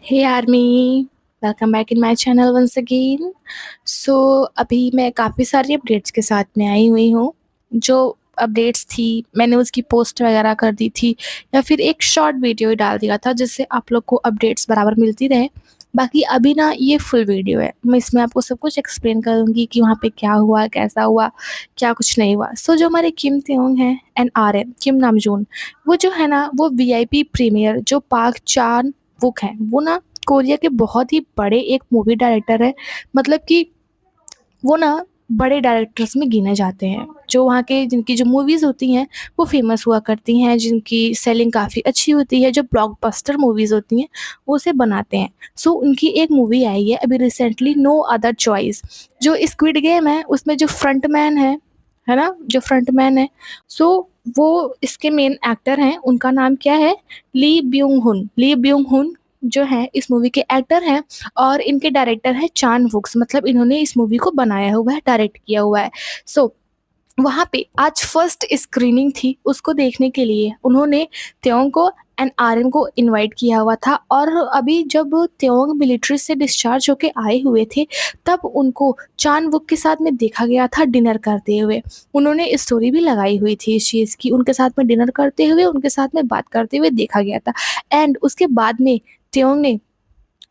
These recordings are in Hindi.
Hey army, welcome back in my channel once again. So अभी मैं काफ़ी सारी अपडेट्स के साथ में आई हुई हूँ। जो अपडेट्स थी मैंने उसकी पोस्ट वगैरह कर दी थी या फिर एक शॉर्ट वीडियो ही डाल दिया था जिससे आप लोग को अपडेट्स बराबर मिलती रहे। बाकी अभी ना ये फुल वीडियो है, मैं इसमें आपको सब कुछ एक्सप्लेन करूँगी कि वहाँ पे क्या हुआ, कैसा हुआ, क्या कुछ नहीं हुआ। सो जो हमारे किम त्योंग हैं एंड RM किम नामजून, वो जो है ना वो VIP प्रीमियर जो पार्क चान वुक हैं, वो ना कोरिया के बहुत ही बड़े एक मूवी डायरेक्टर है। मतलब कि वो ना बड़े डायरेक्टर्स में गिने जाते हैं, जो वहाँ के जिनकी जो मूवीज़ होती हैं वो फ़ेमस हुआ करती हैं, जिनकी सेलिंग काफ़ी अच्छी होती है, जो ब्लॉकबस्टर मूवीज़ होती हैं वो उसे बनाते हैं। सो उनकी एक मूवी आई है अभी रिसेंटली, नो अदर चॉइस। जो स्क्विड गेम है उसमें जो फ्रंटमैन है ना? जो फ्रंटमैन है, सो वो इसके मेन एक्टर हैं, उनका नाम क्या है? ली ब्यूंग हुन। ली ब्यूंग हुन जो है इस मूवी के एक्टर हैं और इनके डायरेक्टर है चान वुक्स, मतलब इन्होंने इस मूवी को बनाया हुआ है, डायरेक्ट किया हुआ है। सो वहाँ पे आज फर्स्ट स्क्रीनिंग थी, उसको देखने के लिए उन्होंने त्योंग को एंड RM को इनवाइट किया हुआ था। और अभी जब त्योंग मिलिट्री से डिस्चार्ज होके आए हुए थे तब उनको चान वुक के साथ में देखा गया था डिनर करते हुए। उन्होंने स्टोरी भी लगाई हुई थी इस चीज़ की, उनके साथ में डिनर करते हुए, उनके साथ में बात करते हुए देखा गया था। एंड उसके बाद में त्योंग ने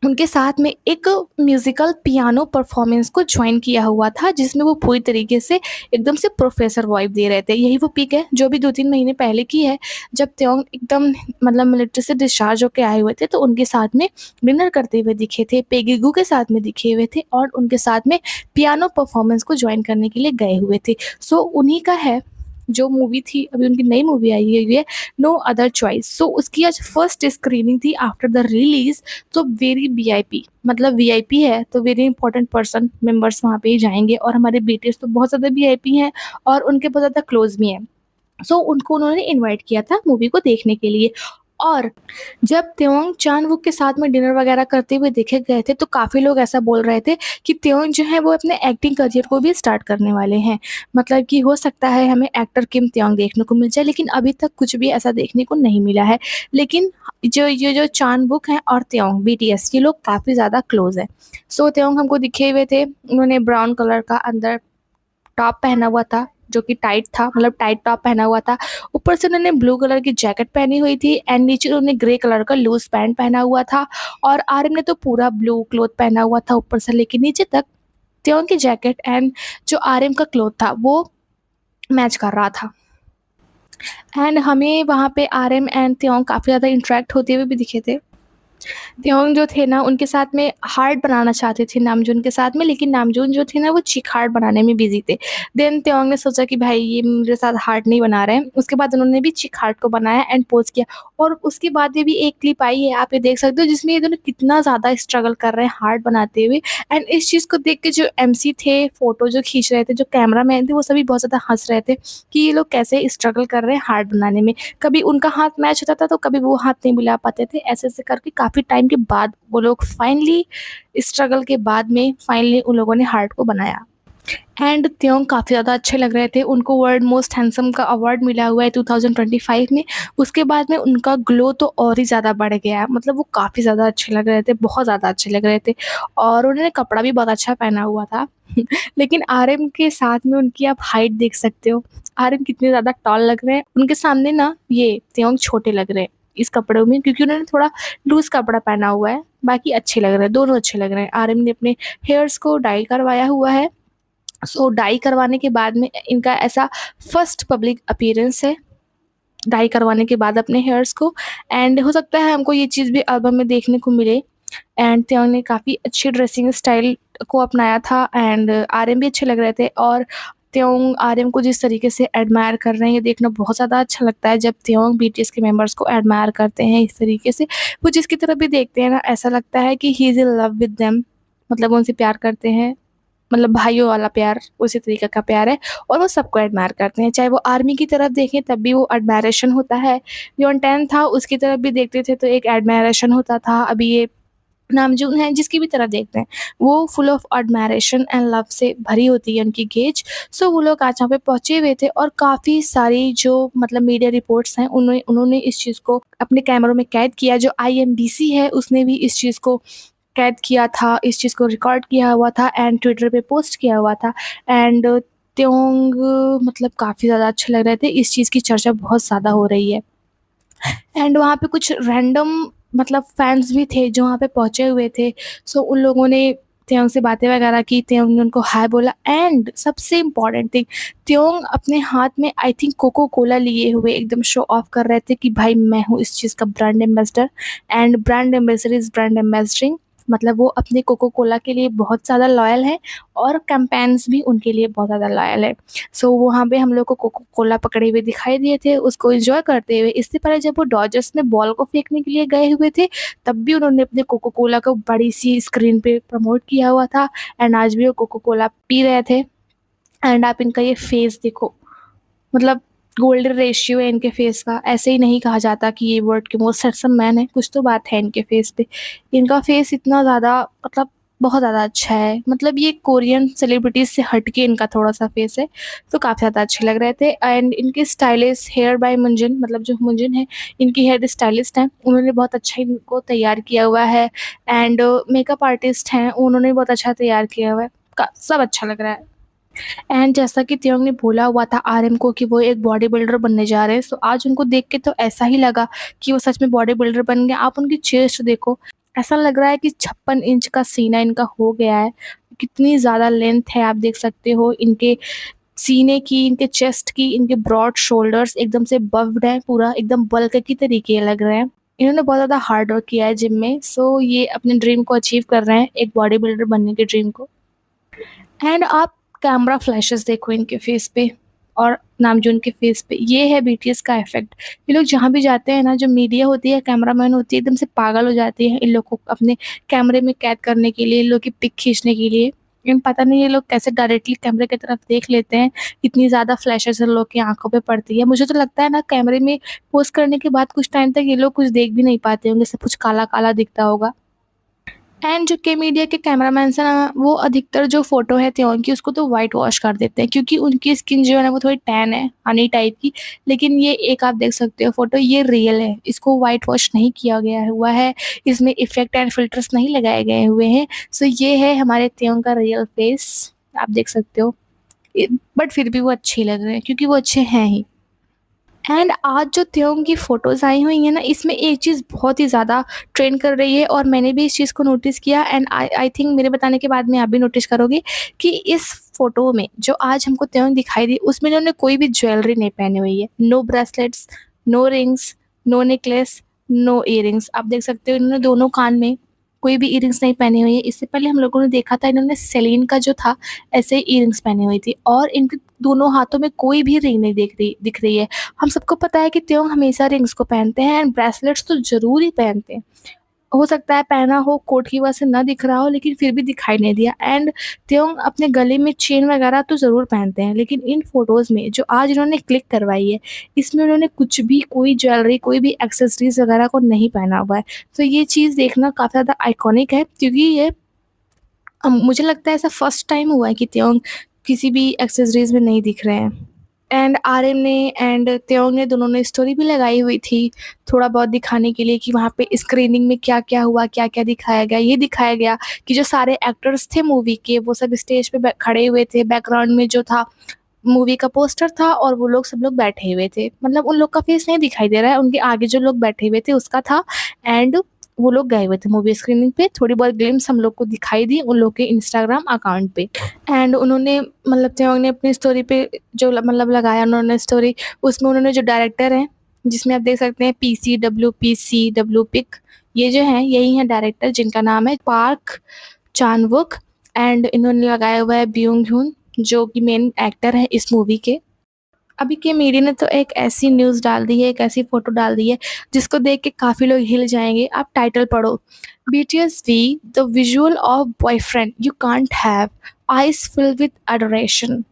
उनके साथ में एक म्यूज़िकल पियानो परफ़ॉर्मेंस को जॉइन किया हुआ था, जिसमें वो पूरी तरीके से एकदम से प्रोफ़ेसर वाइब दे रहे थे। यही वो पिक है जो अभी 2-3 महीने पहले की है, जब त्योंग एकदम मतलब मिलिट्री से डिस्चार्ज होके आए हुए थे, तो उनके साथ में डिनर करते हुए दिखे थे, पेगिगू के साथ में दिखे हुए थे और उनके साथ में पियानो परफ़ॉर्मेंस को जॉइन करने के लिए गए हुए थे। सो उन्हीं का है जो मूवी थी, अभी उनकी नई मूवी आई हुई है, नो अदर चॉइस। सो उसकी आज फर्स्ट स्क्रीनिंग थी आफ्टर द रिलीज़। तो वेरी वीआईपी, मतलब वीआईपी है तो वेरी इंपॉर्टेंट पर्सन मेंबर्स वहाँ पे ही जाएँगे और हमारे बीटीएस तो बहुत ज़्यादा वीआईपी हैं और उनके बहुत ज़्यादा क्लोज़ भी हैं। सो उनको उन्होंने इनवाइट किया था मूवी को देखने के लिए। और जब त्योंग चान-वूक के साथ में डिनर वगैरह करते हुए देखे गए थे, तो काफ़ी लोग ऐसा बोल रहे थे कि त्योंग जो है वो अपने एक्टिंग करियर को भी स्टार्ट करने वाले हैं। मतलब कि हो सकता है हमें एक्टर किम त्योंग देखने को मिल जाए, लेकिन अभी तक कुछ भी ऐसा देखने को नहीं मिला है। लेकिन जो ये जो चान-वूक हैं और त्योंग बीटीएस, ये लोग काफ़ी ज़्यादा क्लोज़ हैं। सो त्योंग हमको दिखे हुए थे, उन्होंने ब्राउन कलर का अंदर टॉप पहना हुआ था, जो कि टाइट था, मतलब टाइट टॉप पहना हुआ था। ऊपर से उन्होंने ब्लू कलर की जैकेट पहनी हुई थी एंड नीचे उन्होंने ग्रे कलर का लूज़ पैंट पहना हुआ था। और आर्यन ने तो पूरा ब्लू क्लॉथ पहना हुआ था ऊपर से लेके नीचे तक। त्योंग की जैकेट एंड जो आर्यन का क्लॉथ था वो मैच कर रहा था। एंड हमें वहाँ पे आर्यन एंड त्योंग काफ़ी ज़्यादा इंटरैक्ट होते हुए भी दिखे थे। त्योंग जो थे ना उनके साथ में हार्ट बनाना चाहते थे नामजून के साथ में, लेकिन नामजून जो थे ना वो चिक हार्ट बनाने में बिज़ी थे। देन त्योंग ने सोचा कि भाई ये मेरे साथ हार्ट नहीं बना रहे हैं। उसके बाद उन्होंने भी चिक हार्ट को बनाया एंड पोज़ किया। और उसके बाद में भी एक क्लिप आई है, आप ये देख सकते हो, जिसमें ये दोनों कितना ज़्यादा स्ट्रगल कर रहे हैं हार्ट बनाते हुए। एंड इस चीज़ को देख के जो MC थे, फ़ोटो जो खींच रहे थे, जो कैमरामैन थे, वो सभी बहुत ज़्यादा हँस रहे थे कि ये लोग कैसे स्ट्रगल कर रहे हैं हार्ट बनाने में। कभी उनका हाथ मैच होता था तो कभी वो हाथ नहीं मिला पाते थे। ऐसे-ऐसे करके काफ़ी टाइम के बाद वो लोग फाइनली, स्ट्रगल के बाद में फाइनली उन लोगों ने हार्ट को बनाया। एंड त्योंग काफ़ी ज़्यादा अच्छे लग रहे थे। उनको वर्ल्ड मोस्ट हैंडसम का अवार्ड मिला हुआ है 2025 में। उसके बाद में उनका ग्लो तो और ही ज़्यादा बढ़ गया। मतलब वो काफ़ी ज़्यादा अच्छे लग रहे थे, बहुत ज़्यादा अच्छे लग रहे थे और उन्होंने कपड़ा भी बहुत अच्छा पहना हुआ था। लेकिन RM के साथ में उनकी आप हाइट देख सकते हो। RM कितने ज़्यादा टॉल लग रहे हैं। उनके सामने ना ये त्योंग छोटे लग रहे हैं इस कपड़ों में, क्योंकि उन्होंने थोड़ा लूज़ कपड़ा पहना हुआ है। बाकी अच्छे लग रहे हैं, दोनों अच्छे लग रहे हैं। RM ने अपने हेयर्स को डाई करवाया हुआ है। सो डाई करवाने के बाद में इनका ऐसा फर्स्ट पब्लिक अपीयरेंस है, डाई करवाने के बाद अपने हेयर्स को। एंड हो सकता है हमको ये चीज़ भी एल्बम में देखने को मिले। एंड त्योंग ने काफ़ी अच्छी ड्रेसिंग स्टाइल को अपनाया था एंड RM भी अच्छे लग रहे थे। और त्योंग RM को जिस तरीके से एडमायर कर रहे हैं, ये देखना बहुत ज़्यादा अच्छा लगता है जब त्योंग BTS के मेंबर्स को एडमायर करते हैं इस तरीके से। वो जिसकी तरफ भी देखते हैं ना, ऐसा लगता है कि he is in love with them, मतलब वो उनसे प्यार करते हैं, मतलब भाइयों वाला प्यार, उसी तरीके का प्यार है और वो सबको एडमायर करते हैं। चाहे वो आर्मी की तरफ देखें तब भी वो एडमायरेशन होता है, योन 10 था उसकी तरफ भी देखते थे तो एक एडमायरेशन होता था। अभी ये नामजून है, जिसकी भी तरह देखते हैं, वो full of admiration and love से भरी होती है उनकी गेज। सो वो लोग आज वहाँ पे पहुँचे हुए थे और काफ़ी सारी जो मतलब मीडिया रिपोर्ट्स हैं उन्होंने उन्होंने इस चीज़ को अपने कैमरों में कैद किया। जो आईएमडीसी है उसने भी इस चीज़ को कैद किया था, इस चीज़ को रिकॉर्ड किया हुआ था एंड ट्विटर पे पोस्ट किया हुआ था। एंड त्योंग मतलब काफ़ी ज़्यादा अच्छे लग रहे थे, इस चीज़ की चर्चा बहुत ज़्यादा हो रही है। एंड वहाँ पे कुछ रैंडम मतलब फैन्स भी थे जो वहाँ पे पहुँचे हुए थे। सो उन लोगों ने त्योंग से बातें वगैरह की, त्योंग ने उनको हाय बोला एंड सबसे इम्पोर्टेंट थिंग, त्योंग अपने हाथ में आई थिंक कोको कोला लिए हुए एकदम शो ऑफ कर रहे थे कि भाई मैं हूँ इस चीज़ का brand ambassador. And brand ambassador is brand ambassadoring, मतलब वो अपने कोको कोला के लिए बहुत ज़्यादा लॉयल है और कैंपेन्स भी उनके लिए बहुत ज़्यादा लॉयल है। सो वहाँ पे हम लोग को कोको कोला पकड़े हुए दिखाई दिए थे, उसको एन्जॉय करते हुए। इससे पहले जब वो डॉजर्स में बॉल को फेंकने के लिए गए हुए थे, तब भी उन्होंने अपने कोको कोला को बड़ी-सी स्क्रीन पे प्रमोट किया हुआ था एंड आज भी वो कोको कोला पी रहे थे। एंड आप इनका ये फेस देखो, मतलब गोल्डन रेशियो है इनके फेस का। ऐसे ही नहीं कहा जाता कि ये वर्ल्ड के मोस्ट हैंडसम मैन है, कुछ तो बात है इनके फेस पे। इनका फेस इतना ज़्यादा मतलब बहुत ज़्यादा अच्छा है, मतलब ये कोरियन सेलिब्रिटीज़ से हट के इनका थोड़ा-सा फेस है, तो काफ़ी ज़्यादा अच्छे लग रहे थे। एंड इनके स्टाइलिस्ट हेयर बाय मुंजिन, मतलब जो मुंजिन है, इनकी हेयर स्टाइलिस्ट हैं, उन्होंने बहुत अच्छा इनको तैयार किया हुआ है। एंड मेकअप आर्टिस्ट हैं, उन्होंने बहुत अच्छा तैयार किया हुआ है। का सब अच्छा लग रहा है। एंड जैसा कि त्योंग ने बोला हुआ था आरएम को कि वो एक बॉडी बिल्डर बनने जा रहे हैं, सो आज उनको देख के तो ऐसा ही लगा कि वो सच में बॉडी बिल्डर बन गए। आप उनकी चेस्ट देखो, ऐसा लग रहा है कि 56 इंच का सीना इनका हो गया है। कितनी ज़्यादा लेंथ है आप देख सकते हो इनके सीने की, इनके चेस्ट की, इनके ब्रॉड शोल्डर्स एकदम से बफ्ड हैं, पूरा एकदम बल्क की तरीके लग रहे हैं। इन्होंने बहुत ज़्यादा हार्ड वर्क किया है जिम में, सो ये अपने ड्रीम को अचीव कर रहे हैं, एक बॉडी बिल्डर बनने के ड्रीम को। एंड आप कैमरा फ्लैशेस देखो इनके फेस पे और नामजून के फेस पे, ये है बीटीएस का इफेक्ट। ये लोग जहाँ भी जाते हैं ना, जो मीडिया होती है, कैमरामैन होती है, एकदम से पागल हो जाती है इन लोग को अपने कैमरे में कैद करने के लिए, इन लोग की पिक खींचने के लिए। इन पता नहीं ये लोग कैसे डायरेक्टली कैमरे की तरफ देख लेते हैं, इतनी ज़्यादा फ्लैशेस इन लोग की आँखों पे पड़ती है। मुझे तो लगता है ना कैमरे में पोज़ करने के बाद कुछ टाइम तक ये लोग कुछ देख भी नहीं पाते होंगे, सब कुछ काला-काला दिखता होगा। एंड जो के मीडिया के कैमरामैन्स हैं ना, वो अधिकतर जो फ़ोटो है त्यों की उसको तो व्हाइट वॉश कर देते हैं, क्योंकि उनकी स्किन जो है ना वो थोड़ी टैन है, हनी टाइप की। लेकिन ये एक आप देख सकते हो फ़ोटो, ये रियल है, इसको व्हाइट वॉश नहीं किया गया हुआ है, इसमें इफ़ेक्ट एंड फ़िल्टर्स नहीं लगाए गए हुए हैं। सो ये है हमारे त्यों का रियल फेस, आप देख सकते हो। बट फिर भी वो अच्छे लग रहे हैं क्योंकि वो अच्छे हैं ही। एंड आज जो त्योंग की फ़ोटोज़ आई हुई हैं ना, इसमें एक चीज़ बहुत ही ज़्यादा ट्रेंड कर रही है और मैंने भी इस चीज़ को नोटिस किया एंड आई आई थिंक मेरे बताने के बाद में आप भी नोटिस करोगे कि इस फ़ोटो में जो आज हमको त्योंग दिखाई दी, उसमें इन्होंने कोई भी ज्वेलरी नहीं पहनी हुई है। No bracelets, no rings, no necklace, no earrings. आप देख सकते हो इन्होंने दोनों कान में कोई भी इयररिंग्स नहीं पहनी हुई है। इससे पहले हम लोगों ने देखा था इन्होंने सेलिन का जो था, ऐसे ही इयररिंग्स पहनी हुई थी और इनके दोनों हाथों में कोई भी रिंग नहीं दिख रही है। हम सबको पता है कि त्योंग हमेशा रिंग्स को पहनते हैं एंड ब्रेसलेट्स तो ज़रूर ही पहनते हैं। हो सकता है पहना हो, कोट की वजह से ना दिख रहा हो, लेकिन फिर भी दिखाई नहीं दिया। एंड त्योंग अपने गले में चेन वगैरह तो ज़रूर पहनते हैं, लेकिन इन फ़ोटोज़ में जो आज इन्होंने क्लिक करवाई है, इसमें उन्होंने कुछ भी कोई ज्वेलरी, कोई भी एक्सेसरीज़ वगैरह को नहीं पहना हुआ है। तो ये चीज़ देखना काफ़ी ज़्यादा आइकॉनिक है, क्योंकि ये मुझे लगता है ऐसा फर्स्ट टाइम हुआ है कि त्योंग किसी भी एक्सेसरीज़ में नहीं दिख रहे हैं। एंड आर्यन ने एंड त्योंग ने दोनों ने स्टोरी भी लगाई हुई थी, थोड़ा बहुत दिखाने के लिए कि वहाँ पे स्क्रीनिंग में क्या-क्या हुआ, क्या-क्या दिखाया गया। ये दिखाया गया कि जो सारे एक्टर्स थे मूवी के, वो सब स्टेज पे खड़े हुए थे, बैकग्राउंड में जो था मूवी का पोस्टर था और वो लोग सब लोग बैठे हुए थे। मतलब उन लोग का फेस नहीं दिखाई दे रहा है, उनके आगे जो लोग बैठे हुए थे उसका था। एंड वो लोग गए हुए थे मूवी स्क्रीनिंग पे, थोड़ी बहुत ग्लिम्स हम लोग को दिखाई दी उन लोग के इंस्टाग्राम अकाउंट पे। एंड उन्होंने मतलब त्योंग ने अपनी स्टोरी पे जो मतलब लगाया उन्होंने स्टोरी, उसमें उन्होंने जो डायरेक्टर हैं, जिसमें आप देख सकते हैं पीसीडब्ल्यू पिक, ये जो हैं यही हैं डायरेक्टर, जिनका नाम है पार्क चान-वुक। एंड इन्होंने लगाया हुआ है ब्यूंग-ह्यून, जो कि मेन एक्टर हैं इस मूवी के। अभी के मीडिया ने तो एक ऐसी न्यूज़ डाल दी है, एक ऐसी फ़ोटो डाल दी है, जिसको देख के काफ़ी लोग हिल जाएँगे। आप टाइटल पढ़ो, BTS V the visual of boyfriend you can't have, eyes filled with adoration.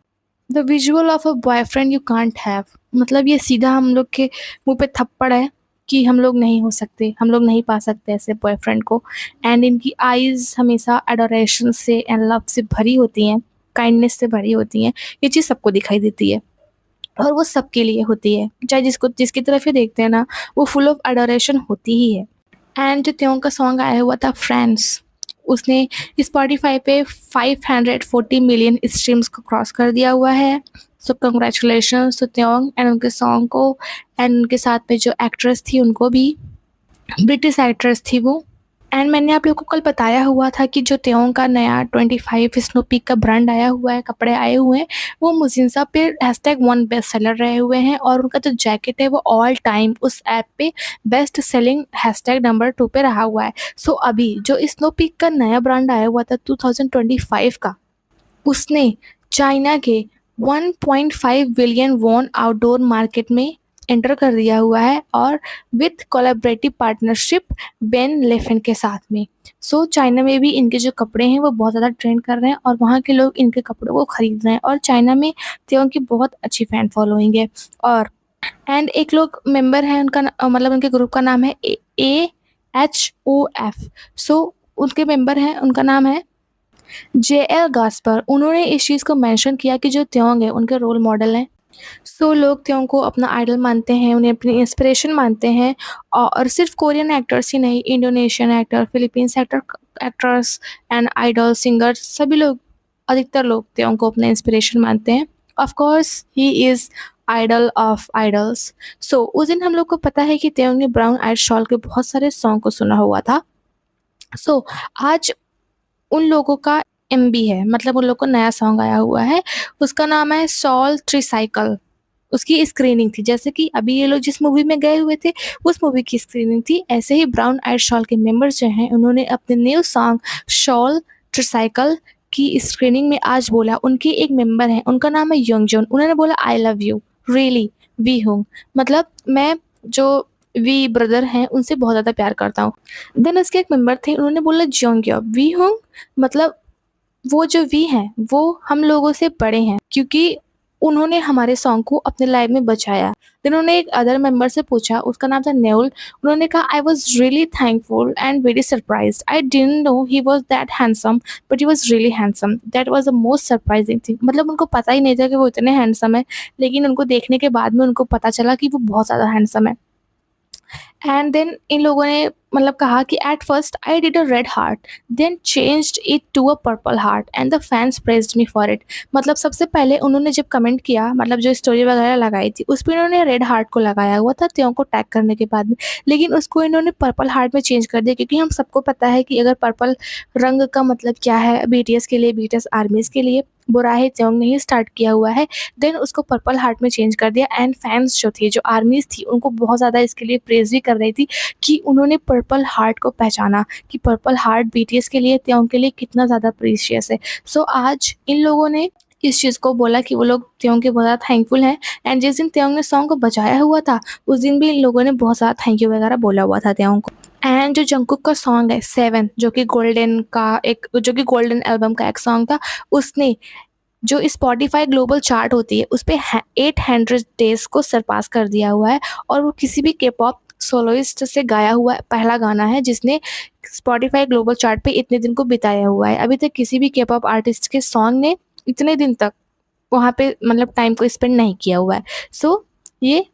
The visual of a boyfriend you can't have, मतलब ये सीधा हम लोग के मुँह पे थप्पड़ है कि हम लोग नहीं हो सकते, हम लोग नहीं पा सकते ऐसे बॉयफ्रेंड को। एंड इनकी आईज़ हमेशा एडोरेशन से एंड लव से भरी होती हैं, काइंडनेस से भरी होती हैं। ये चीज़ सबको दिखाई देती है और वो सबके लिए होती है। चाहे जिसको जिसकी तरफ ही देखते हैं ना, वो फुल ऑफ एडोरेशन होती ही है। एंड जो त्यों का सॉन्ग आया हुआ था फ्रेंड्स, उसने स्पॉटिफ़ाई पे 540 मिलियन स्ट्रीम्स को क्रॉस कर दिया हुआ है। सो कांग्रेचुलेशंस टू त्योंग एंड उनके सॉन्ग को, एंड उनके साथ में जो एक्ट्रेस थी उनको भी, ब्रिटिश एक्ट्रेस थी वो। एंड मैंने आप लोगों को कल बताया हुआ था कि जो त्यों का नया 25 स्नोपीक का ब्रांड आया हुआ है, कपड़े आए हुए हैं, वो मुज़िन्सा पे #1 बेस्ट सेलर रहे हुए हैं और उनका जो जैकेट है वो ऑल टाइम उस ऐप पे बेस्ट सेलिंग #2 पे रहा हुआ है। सो अभी जो स्नोपीक का नया ब्रांड आया हुआ था 2025 का, उसने चाइना के 1.5 बिलियन वॉन आउटडोर मार्केट में एंटर कर दिया हुआ है और विथ कोलैबोरेटिव पार्टनरशिप बेन लेफिन के साथ में। सो चाइना में भी इनके जो कपड़े हैं वो बहुत ज़्यादा ट्रेंड कर रहे हैं और वहाँ के लोग इनके कपड़ों को खरीद रहे हैं और चाइना में त्यों की बहुत अच्छी फ़ैन फॉलोइंग है। और एंड एक लोग मेंबर हैं, उनका मतलब उनके ग्रुप का नाम है AHOF। सो उनके मेंबर हैं, उनका नाम है JL गास्पर। उन्होंने इस चीज़ को मेंशन किया कि जो त्योंग है उनके रोल मॉडल हैं। सो लोग त्योंग को अपना आइडल मानते हैं, उन्हें अपनी इंस्पिरेशन मानते हैं और सिर्फ कोरियन एक्टर्स ही नहीं, Indonesian actor, Philippines actors and idol singers, सभी लोग, अधिकतर लोग त्योंग को अपना इंस्पिरेशन मानते हैं। Of course he is idol of idols. So उस दिन हम लोग को पता है कि त्योंग ने ब्राउन आइड शॉल के बहुत सारे सॉन्ग को सुना हुआ था। सो आज उन लोगों का एमबी है, मतलब उन लोग को नया सॉन्ग आया हुआ है, उसका नाम है सॉल ट्रिसाइकल। उसकी स्क्रीनिंग थी, जैसे कि अभी ये लोग जिस मूवी में गए हुए थे उस मूवी की स्क्रीनिंग थी, ऐसे ही ब्राउन आइड शॉल के मेंबर्स जो हैं उन्होंने अपने न्यू सॉन्ग शॉल ट्रिसाइकल की स्क्रीनिंग में आज बोला। उनके एक मेंबर हैं, उनका नाम है योंगजॉन, उन्होंने बोला I love you really V hyung, मतलब मैं जो वी ब्रदर हैं उनसे बहुत ज़्यादा प्यार करता हूँ। देन उसके एक मेंबर थे, उन्होंने बोला जोंग्यो वी होंग, मतलब वो जो वी हैं वो हम लोगों से बड़े हैं क्योंकि उन्होंने हमारे सॉन्ग को अपने लाइफ में बचाया। देन उन्होंने एक अदर मेंबर से पूछा, उसका नाम था नेउल, उन्होंने कहा I was really thankful and very surprised, I didn't know he was that handsome but he was really handsome, that was the most surprising thing. मतलब उनको पता ही नहीं था कि वो इतने हैंडसम है, लेकिन उनको देखने के बाद में उनको पता चला कि वो बहुत ज़्यादा हैंडसम है। एंड देन इन लोगों ने मतलब कहा कि at first I did a red heart then changed it to a purple heart and the fans praised me for it. मतलब सबसे पहले उन्होंने जब कमेंट किया, मतलब जो स्टोरी वगैरह लगाई थी उस पर इन्होंने रेड हार्ट को लगाया हुआ था त्यों को टैग करने के बाद में, लेकिन उसको इन्होंने पर्पल हार्ट में चेंज कर दिया क्योंकि हम सबको पता है कि अगर पर्पल रंग का मतलब क्या है बीटीएस के लिए, बीटीएस आर्मीज के लिए बुरा है, त्योंग ने ही स्टार्ट किया हुआ है। देन उसको पर्पल हार्ट में चेंज कर दिया एंड फैंस जो थी, जो आर्मीज थी, उनको बहुत ज़्यादा इसके लिए प्रेज भी कर रही थी कि उन्होंने पर्पल हार्ट को पहचाना कि पर्पल हार्ट बीटीएस के लिए, त्योंग के लिए कितना ज़्यादा प्रीशियस है। सो आज इन लोगों ने इस चीज़ को बोला कि वो लोग त्योंग के बहुत ज़्यादा थैंकफुल हैं एंड जिस दिन त्योंग ने सॉन्ग को बजाया हुआ था उस दिन भी इन लोगों ने बहुत ज़्यादा थैंक यू वगैरह बोला हुआ था त्योंग को। एंड जो जंगकुक का सॉन्ग है 7, जो कि गोल्डन एल्बम का एक सॉन्ग था, उसने जो स्पॉटिफाई ग्लोबल चार्ट होती है उस पे 800 डेज को सरपास कर दिया हुआ है और वो किसी भी के पॉप सोलोइस्ट से गाया हुआ पहला गाना है जिसने स्पॉटिफाई ग्लोबल चार्ट पे इतने दिन को बिताया हुआ है। अभी तक किसी भी के पॉप आर्टिस्ट के सॉन्ग ने इतने दिन तक वहाँ पे मतलब टाइम को स्पेंड नहीं किया हुआ है। सो ये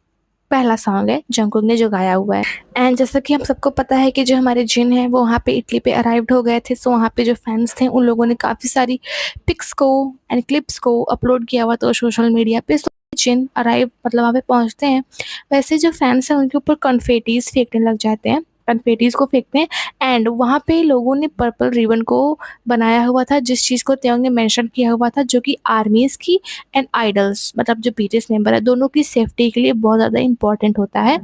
पहला सॉन्ग है जंगकुक ने जो गाया हुआ है। एंड जैसा कि हम सबको पता है कि जो हमारे जिन हैं वो वहाँ पे इटली पे अराइव्ड हो गए थे, सो वहाँ पे जो फैंस थे उन लोगों ने काफ़ी सारी पिक्स को एंड क्लिप्स को अपलोड किया हुआ था सोशल मीडिया पे। सो जिन अराइव मतलब वहाँ पे पहुँचते हैं, वैसे जो फैंस हैं उनके ऊपर कन्फेटीज फेंकने लग जाते हैं, कन्फेटीज को फेंकते हैं एंड वहाँ पे लोगों ने पर्पल रिबन को बनाया हुआ था जिस चीज़ को त्योंग ने मेंशन किया हुआ था, जो कि आर्मीज़ की एंड आइडल्स मतलब जो बीटीएस मेंबर है दोनों की सेफ्टी के लिए बहुत ज़्यादा इंपॉर्टेंट होता है।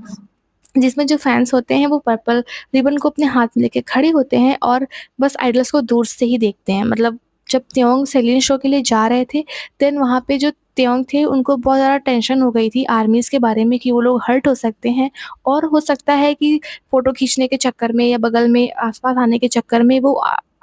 जिसमें जो फैंस होते हैं वो पर्पल रिबन को अपने हाथ में लेके खड़े होते हैं और बस आइडल्स को दूर से ही देखते हैं। मतलब जब त्योंग सेलिन शो के लिए जा रहे थे देन वहाँ पे जो त्योंग थे उनको बहुत ज़्यादा टेंशन हो गई थी आर्मीज़ के बारे में कि वो लोग हर्ट हो सकते हैं और हो सकता है कि फ़ोटो खींचने के चक्कर में या बगल में आस-पास आने के चक्कर में वो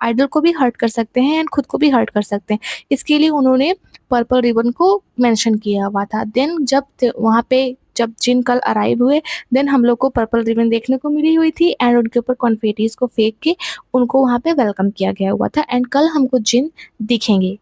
आइडल को भी हर्ट कर सकते हैं एंड खुद को भी हर्ट कर सकते हैं। इसके लिए उन्होंने पर्पल रिबन को मेंशन किया हुआ था। देन जब वहाँ पे जब जिन कल अराइव हुए देन हम लोग को पर्पल रिबन देखने को मिली हुई थी एंड उनके ऊपर कॉन्फेटीज को फेंक के उनको वहाँ पे वेलकम किया गया हुआ था एंड कल हमको जिन दिखेंगे।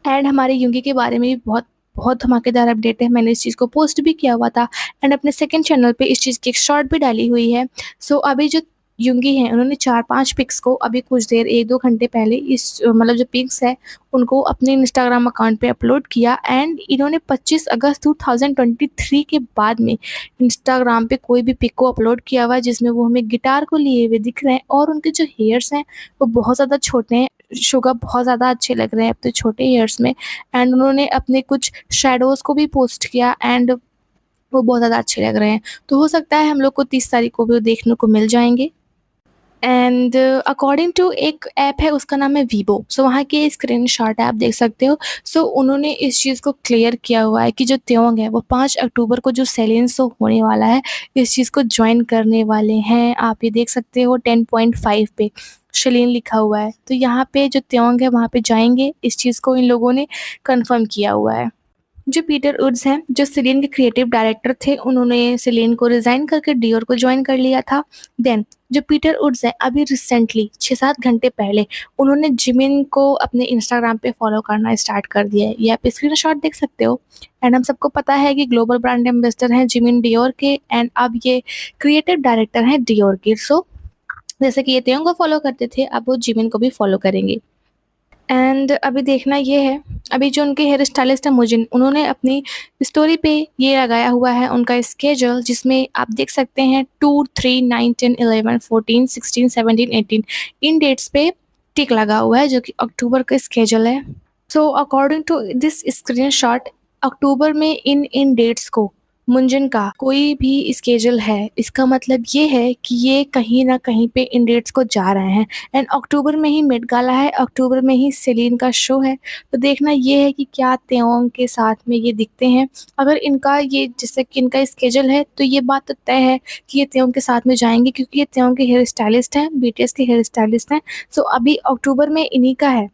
एंड हमारे युंगी के बारे में भी बहुत बहुत धमाकेदार अपडेट है। मैंने इस चीज़ को पोस्ट भी किया हुआ था एंड अपने सेकंड चैनल पे इस चीज़ की एक शॉर्ट भी डाली हुई है। सो अभी जो युंगी हैं उन्होंने 4-5 पिक्स को अभी कुछ देर 1-2 घंटे पहले इस मतलब जो पिक्स है उनको अपने इंस्टाग्राम अकाउंट पे अपलोड किया एंड इन्होंने 25 अगस्त 2023 के बाद में इंस्टाग्राम पे कोई भी पिक को अपलोड किया हुआ है जिसमें वो हमें गिटार को लिए हुए दिख रहे हैं और उनके जो हेयर्स हैं वो बहुत ज़्यादा छोटे हैं। शुगा बहुत ज़्यादा अच्छे लग रहे हैं अपने छोटे हेयर्स में एंड उन्होंने अपने कुछ शैडोज़ को भी पोस्ट किया एंड वो बहुत ज़्यादा अच्छे लग रहे हैं। तो हो सकता है हम लोग को 30 तारीख को भी वो देखने को मिल जाएँगे। एंड अकॉर्डिंग टू एक ऐप है उसका नाम है वीबो। सो वहाँ के स्क्रीनशॉट आप देख सकते हो। सो उन्होंने इस चीज़ को क्लियर किया हुआ है कि जो त्योंग है वो 5 अक्टूबर को जो सेलेन शो होने वाला है इस चीज़ को जॉइन करने वाले हैं। आप ये देख सकते हो 10.5 पे शिलीन लिखा हुआ है। तो यहाँ पे जो त्योंग है वहाँ पे जाएँगे, इस चीज़ को इन लोगों ने कन्फर्म किया हुआ है। जो पीटर वुड्स हैं, जो सेलिन के क्रिएटिव डायरेक्टर थे, उन्होंने सेलिन को रिज़ाइन करके डियोर को जॉइन कर लिया था। देन जो पीटर वुड्स हैं, अभी रिसेंटली 6-7 घंटे पहले उन्होंने जिमिन को अपने इंस्टाग्राम पे फॉलो करना स्टार्ट कर दिया है। ये आप स्क्रीनशॉट देख सकते हो एंड हम सबको पता है कि ग्लोबल ब्रांड एम्बेसडर हैं जिमिन डियोर के एंड अब ये क्रिएटिव डायरेक्टर हैं डियोर के। सो जैसे कि ये तेयोंग को फॉलो करते थे, अब वो जिमिन को भी फॉलो करेंगे। एंड अभी देखना ये है, अभी जो उनके हेयर स्टाइलिस्ट हैं मुजिन, उन्होंने अपनी स्टोरी पे ये लगाया हुआ है उनका स्केड्यूल जिसमें आप देख सकते हैं 2, 3, 9, 10, 11, 14, 16, 17, 18 इन डेट्स पे टिक लगा हुआ है जो कि अक्टूबर का स्केड्यूल है। So according to this screenshot अक्टूबर में इन इन डेट्स को मुंजिन का कोई भी स्केड्यूल है, इसका मतलब ये है कि ये कहीं न कहीं पे इन डेट्स को जा रहे हैं एंड अक्टूबर में ही मेट गाला है, अक्टूबर में ही सेलिन का शो है। तो देखना ये है कि क्या तेओंग के साथ में ये दिखते हैं। अगर इनका ये जैसे कि इनका स्केड्यूल है तो ये बात तो तय है कि ये तेओंग के साथ में जाएँगे क्योंकि ये तेओंग के हेयर स्टाइलिस्ट हैं, बीटीएस के हेयर स्टाइलिस्ट हैं। सो अभी अक्टूबर में इन्हीं का है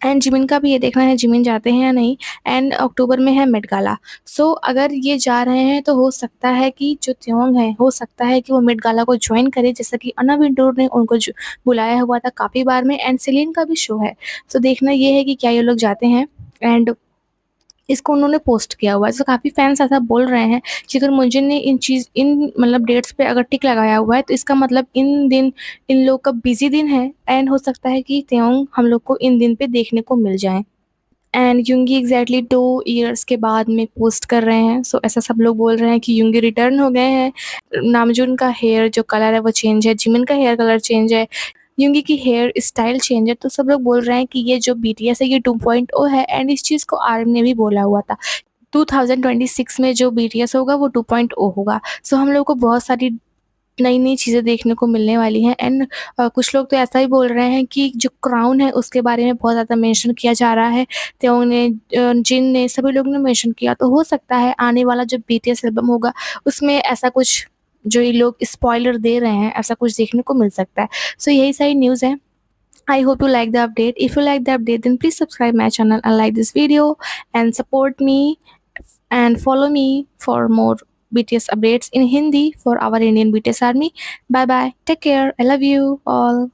एंड जिमिन का भी ये देखना है जिमिन जाते हैं या नहीं एंड अक्टूबर में है मेट गाला। सो अगर ये जा रहे हैं तो हो सकता है कि जो त्योंग है हो सकता है कि वो मेट गाला को ज्वाइन करे जैसा कि अन्ना विंटूर ने उनको बुलाया हुआ था काफ़ी बार में एंड सेलिन का भी शो है। सो देखना ये है कि क्या ये लोग जाते हैं एंड इसको उन्होंने पोस्ट किया हुआ है। सो काफ़ी फैंस ऐसा बोल रहे हैं कि अगर मुंजिन ने इन मतलब डेट्स पे अगर टिक लगाया हुआ है तो इसका मतलब इन दिन इन लोग का बिज़ी दिन है एंड हो सकता है कि त्योंग हम लोग को इन दिन पे देखने को मिल जाएँ। एंड युंगी एग्जैक्टली 2 ईयर्स के बाद में पोस्ट कर रहे हैं। सो ऐसा सब लोग बोल रहे हैं कि युंगी रिटर्न हो गए हैं। नामजून का हेयर जो कलर है वो चेंज है, जिमिन का हेयर कलर चेंज है, युंगी की हेयर स्टाइल चेंज है। तो सब लोग बोल रहे हैं कि ये जो बीटीएस है ये 2.0 है एंड इस चीज़ को आर्मी ने भी बोला हुआ था। 2026 में जो बीटीएस होगा वो 2.0 होगा। सो हम लोग को बहुत सारी नई-नई चीज़ें देखने को मिलने वाली हैं एंड कुछ लोग तो ऐसा ही बोल रहे हैं कि जो क्राउन है उसके बारे में बहुत ज़्यादा मेंशन किया जा रहा है। त्योंग ने जिन ने सभी लोगों ने मेंशन किया तो हो सकता है आने वाला जो बीटीएस एल्बम होगा उसमें ऐसा कुछ जो ये लोग स्पॉइलर दे रहे हैं ऐसा कुछ देखने को मिल सकता है। सो यही सारी न्यूज़ है। I hope you like the update. If you like the update then please subscribe my channel and like this video and support me and follow me for more BTS updates in Hindi for our Indian BTS army. Bye bye. Take care. I love you all.